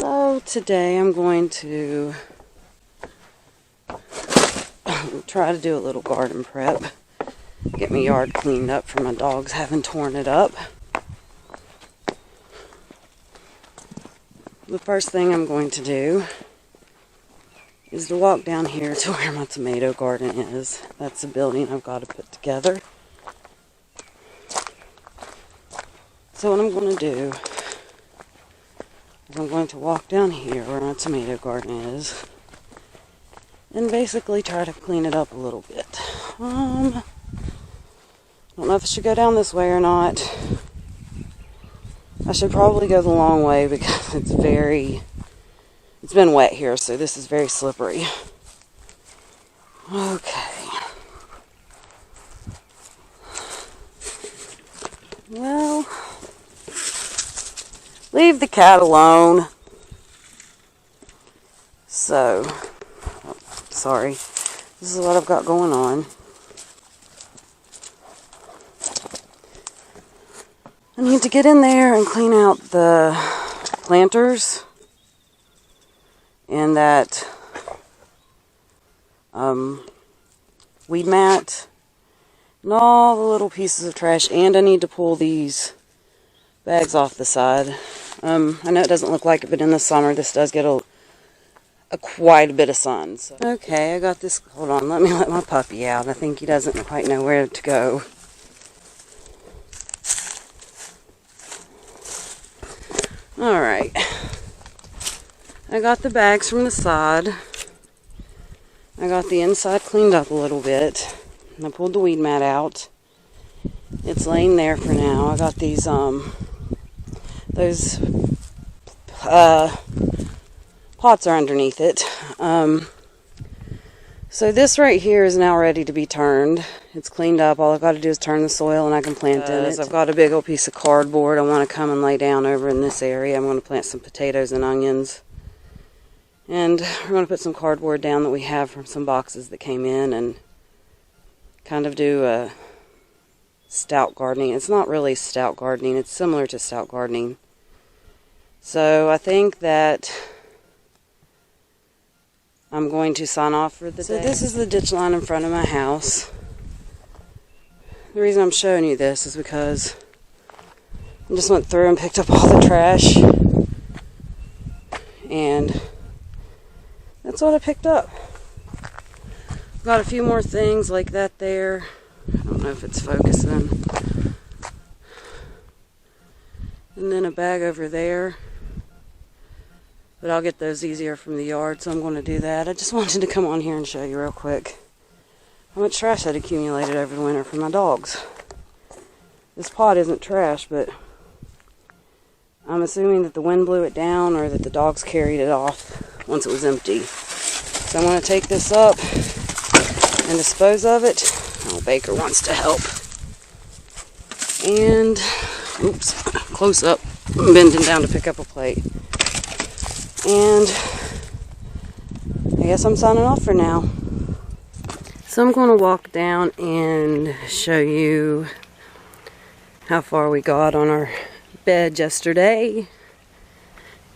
So today I'm going to try to do a little garden prep. Get my yard cleaned up for my dogs having torn it up. The first thing I'm going to do is to walk down here to where my tomato garden is. That's the building I've got to put together. So what I'm going to do is I'm going to walk down here where my tomato garden is and basically try to clean it up a little bit. I don't know if I should go down this way or not. I should probably go the long way because it's been wet here, so this is very slippery. Okay. Well, leave the cat alone. So, sorry. This is what I've got going on. I need to get in there and clean out the planters and that weed mat and all the little pieces of trash, and I need to pull these bags off the side. I know it doesn't look like it, but in the summer this does get quite a bit of sun. So. Okay, I got this. Hold on, let me let my puppy out. I think he doesn't quite know where to go. Alright, I got the bags from the side. I got the inside cleaned up a little bit. And I pulled the weed mat out. It's laying there for now. I got these, those pots are underneath it. So this right here is now ready to be turned. It's cleaned up. All I've got to do is turn the soil and I can plant in it. I've got a big old piece of cardboard I want to come and lay down over in this area. I'm going to plant some potatoes and onions. And we're going to put some cardboard down that we have from some boxes that came in and kind of do a stout gardening. It's not really stout gardening. It's similar to stout gardening. So I think that I'm going to sign off for the day. So this is the ditch line in front of my house. The reason I'm showing you this is because I just went through and picked up all the trash. And that's what I picked up. Got a few more things like that there. I don't know if it's focusing. And then a bag over there. But I'll get those easier from the yard, so I'm going to do that. I just wanted to come on here and show you real quick how much trash had accumulated over the winter for my dogs. This pot isn't trash, but I'm assuming that the wind blew it down or that the dogs carried it off once it was empty. So I'm going to take this up and dispose of it. Oh, Baker wants to help. And, oops, close up. I'm bending down to pick up a plate. And I guess I'm signing off for now. So I'm going to walk down and show you how far we got on our bed yesterday.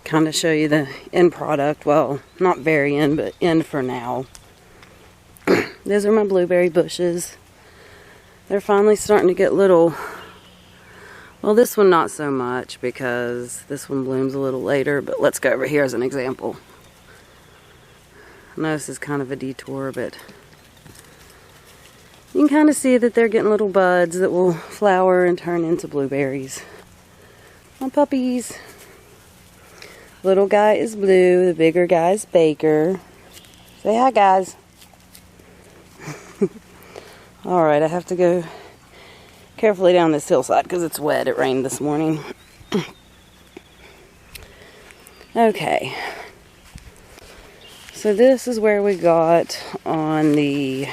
Kind of show you the end product. Well, not very end, but end for now. Those are my blueberry bushes. They're finally starting to get little. Well, this one not so much because this one blooms a little later, but let's go over here as an example. I know this is kind of a detour, but you can kind of see that they're getting little buds that will flower and turn into blueberries. My puppies. Little guy is Blue, the bigger guy is Baker. Say hi, guys. Alright, I have to go carefully down this hillside because it's wet. It rained this morning. Okay. So this is where we got on the...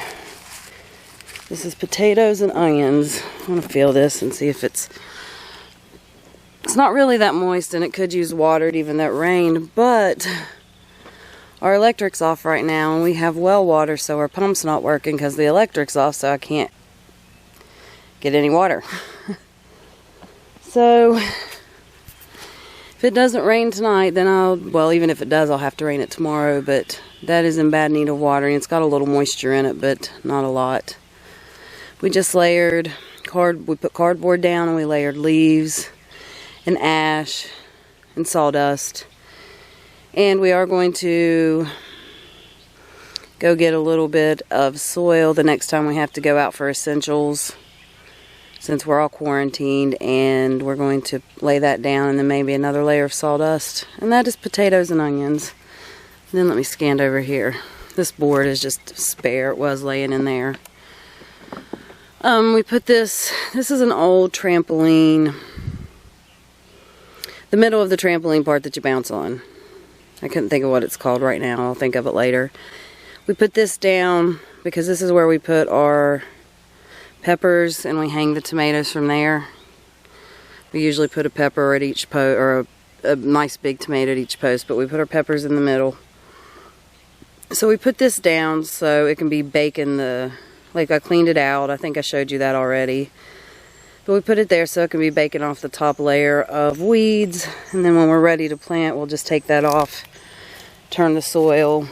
This is potatoes and onions. I'm going to feel this and see if it's... It's not really that moist and it could use watered even though it rained, but our electric's off right now and we have well water, so our pump's not working because the electric's off, so I can't get any water. So If it doesn't rain tonight, then well, even if it does, I'll have to rain it tomorrow, but that is in bad need of watering. It's got a little moisture in it, but not a lot. We just layered we put cardboard down and we layered leaves and ash and sawdust. And we are going to go get a little bit of soil the next time we have to go out for essentials, since we're all quarantined, and we're going to lay that down and then maybe another layer of sawdust. And that is potatoes and onions. And then let me scan over here. This board is just spare. It was laying in there. We put this is an old trampoline. The middle of the trampoline part that you bounce on. I couldn't think of what it's called right now. I'll think of it later. We put this down because this is where we put our peppers, and we hang the tomatoes from there. We usually put a pepper at each post, or a nice big tomato at each post, but we put our peppers in the middle. So we put this down so it can be baking like I cleaned it out. I think I showed you that already. But we put it there so it can be baking off the top layer of weeds, and then when we're ready to plant, we'll just take that off, turn the soil,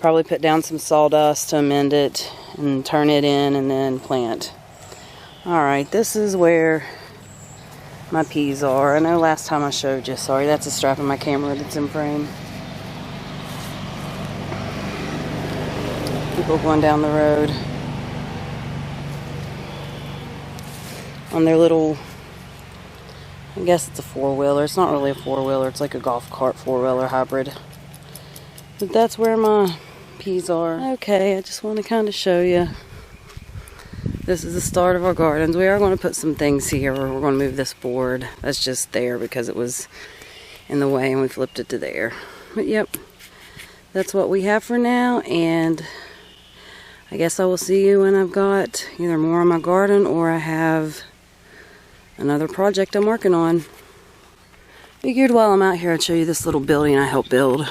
probably put down some sawdust to amend it, and turn it in, and then plant. Alright, this is where my peas are. I know last time I showed you. Sorry, that's a strap of my camera that's in frame. People going down the road on their little, I guess it's a four-wheeler. It's not really a four-wheeler. It's like a golf cart four-wheeler hybrid. But that's where my peas are. Okay, I just want to kind of show you. This is the start of our gardens. We are going to put some things here. We're going to move this board. That's just there because it was in the way and we flipped it to there. But yep, that's what we have for now, and I guess I will see you when I've got either more on my garden or I have another project I'm working on. Figured while I'm out here I'd show you this little building I helped build.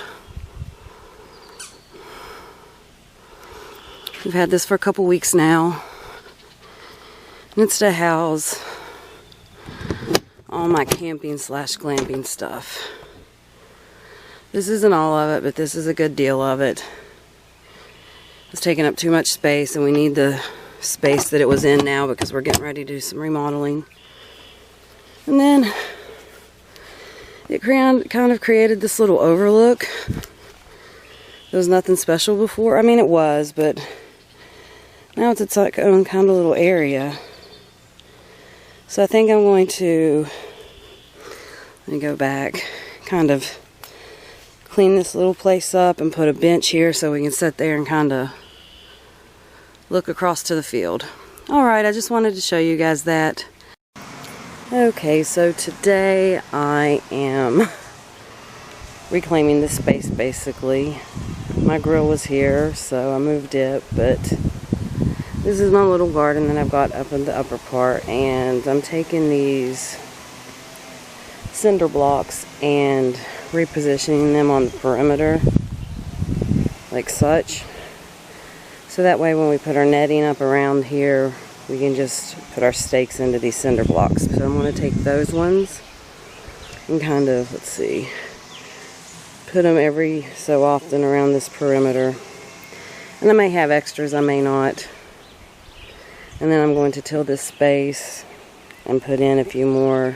We've had this for a couple weeks now. And it's to house all my camping / glamping stuff. This isn't all of it, but this is a good deal of it. It's taking up too much space, and we need the space that it was in now because we're getting ready to do some remodeling. And then it kind of created this little overlook. There was nothing special before. I mean, it was, but now it's its own kind of little area. So I think I'm going to, let me go back, kind of clean this little place up and put a bench here so we can sit there and kind of look across to the field. Alright, I just wanted to show you guys that. Okay, so today I am reclaiming this space basically. My grill was here, so I moved it, but this is my little garden that I've got up in the upper part, and I'm taking these cinder blocks and repositioning them on the perimeter, like such. So that way when we put our netting up around here, we can just put our stakes into these cinder blocks. So I'm going to take those ones and kind of, let's see, put them every so often around this perimeter. And I may have extras, I may not. And then I'm going to till this space and put in a few more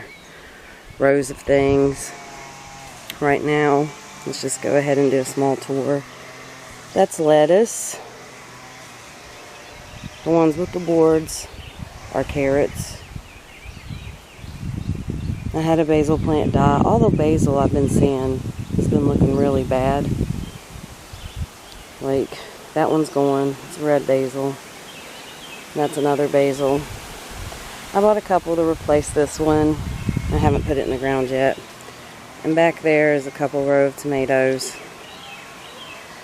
rows of things. Right now, let's just go ahead and do a small tour. That's lettuce. The ones with the boards are carrots. I had a basil plant die. All the basil I've been seeing has been looking really bad. Like, that one's going. It's red basil. That's another basil. I bought a couple to replace this one. I haven't put it in the ground yet. And back there is a couple row of tomatoes.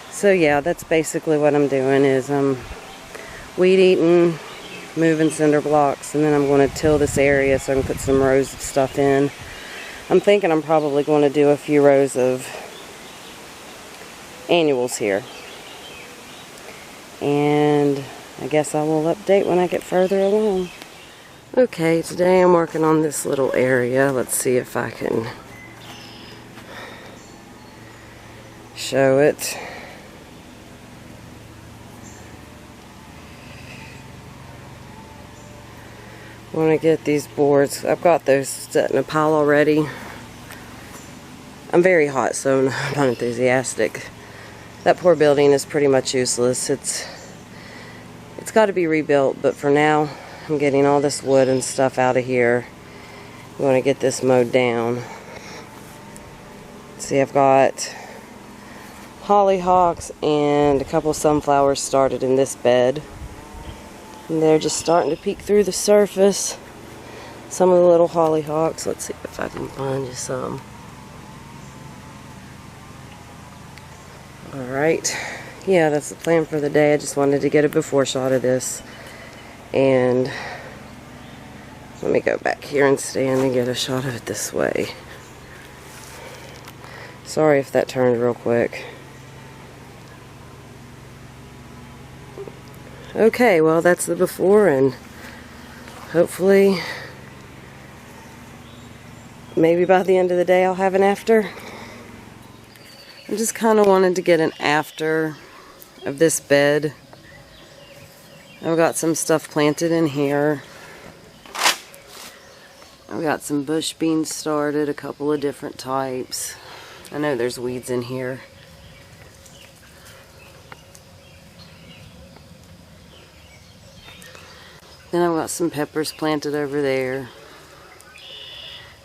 So yeah, that's basically what I'm doing, is I'm weed eating, moving cinder blocks, and then I'm going to till this area so I can put some rows of stuff in. I'm thinking I'm probably going to do a few rows of annuals here. And I guess I will update when I get further along. Okay, today I'm working on this little area. Let's see if I can show it. I want to get these boards. I've got those set in a pile already. I'm very hot, so I'm not enthusiastic. That poor building is pretty much useless. It's got to be rebuilt, but for now, I'm getting all this wood and stuff out of here. We want to get this mowed down. See, I've got hollyhocks and a couple sunflowers started in this bed. And they're just starting to peek through the surface. Some of the little hollyhocks. Let's see if I can find you some. Alright. Yeah, that's the plan for the day. I just wanted to get a before shot of this. And let me go back here and stand and get a shot of it this way. Sorry if that turned real quick. Okay, well, that's the before, and hopefully maybe by the end of the day I'll have an after. I just kind of wanted to get an after of this bed. I've got some stuff planted in here. I've got some bush beans started, a couple of different types. I know there's weeds in here. Then I've got some peppers planted over there.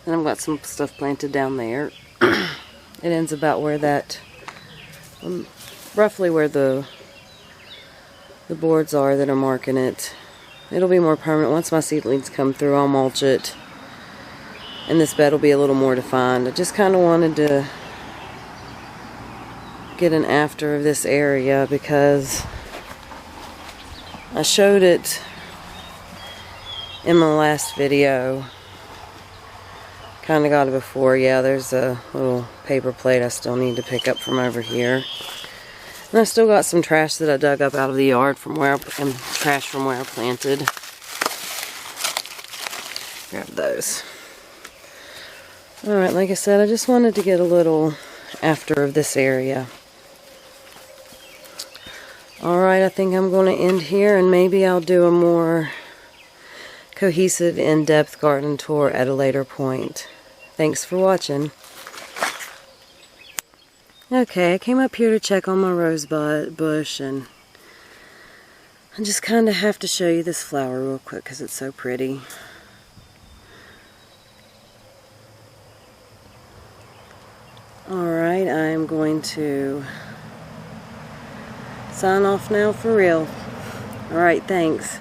Then I've got some stuff planted down there. It ends about where that, roughly where the boards are that are marking it. It'll be more permanent. Once my seedlings come through, I'll mulch it. And this bed will be a little more defined. I just kind of wanted to get an after of this area because I showed it in my last video. Kind of got it before. Yeah, there's a little paper plate I still need to pick up from over here. And I still got some trash that I dug up out of the yard from where and trash from where I planted. Grab those. Alright, like I said, I just wanted to get a little after of this area. Alright, I think I'm going to end here, and maybe I'll do a more cohesive, in-depth garden tour at a later point. Thanks for watching. Okay, I came up here to check on my rosebud bush, and I just kind of have to show you this flower real quick because it's so pretty. Alright, I'm going to sign off now for real. Alright, thanks.